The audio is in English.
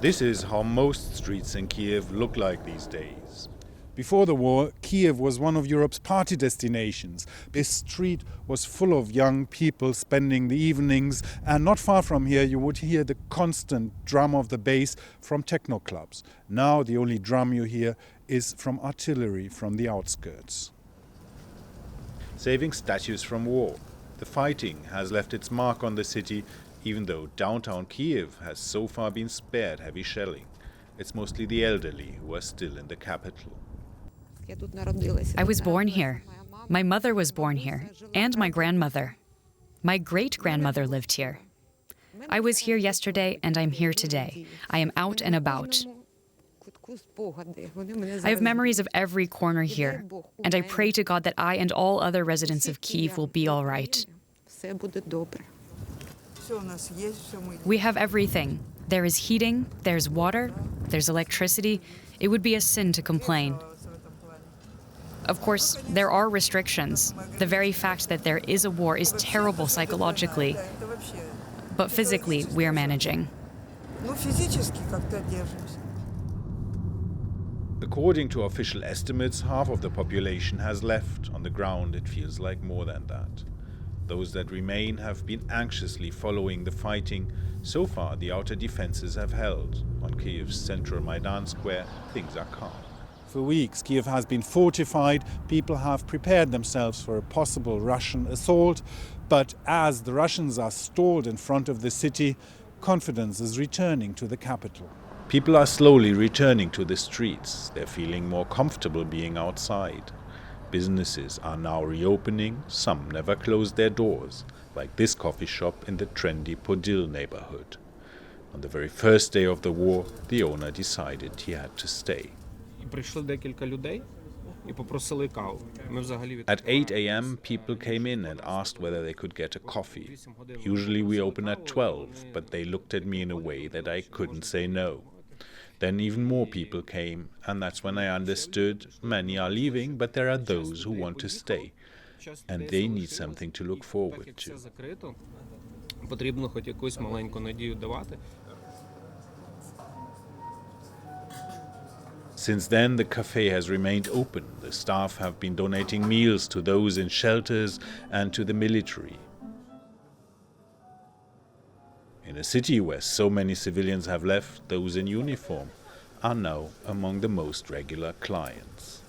This is how most streets in Kyiv look like these days. Before the war, Kyiv was one of Europe's party destinations. This street was full of young people spending the evenings, and not far from here you would hear the constant drum of the bass from techno clubs. Now the only drum you hear is from artillery from the outskirts. Saving statues from war, the fighting has left its mark on the city, even though downtown Kyiv has so far been spared heavy shelling. It's mostly the elderly who are still in the capital. I was born here. My mother was born here, and my grandmother. My great-grandmother lived here. I was here yesterday, and I'm here today. I am out and about. I have memories of every corner here, and I pray to God that I and all other residents of Kyiv will be all right. We have everything. There is heating, there's water, there's electricity. It would be a sin to complain. Of course, there are restrictions. The very fact that there is a war is terrible psychologically. But physically, we're managing. According to official estimates, half of the population has left. On the ground, it feels like more than that. Those that remain have been anxiously following the fighting. So far, the outer defenses have held. On Kyiv's central Maidan Square, things are calm. For weeks, Kyiv has been fortified. People have prepared themselves for a possible Russian assault. But as the Russians are stalled in front of the city, confidence is returning to the capital. People are slowly returning to the streets. They're feeling more comfortable being outside. Businesses are now reopening. Some never closed their doors, like this coffee shop in the trendy Podil neighborhood. On the very first day of the war, the owner decided he had to stay. At 8 a.m., people came in and asked whether they could get a coffee. Usually we open at 12, but they looked at me in a way that I couldn't say no. Then even more people came, and that's when I understood many are leaving, but there are those who want to stay, and they need something to look forward to. Since then, the cafe has remained open. The staff have been donating meals to those in shelters and to the military. In a city where so many civilians have left, those in uniform are now among the most regular clients.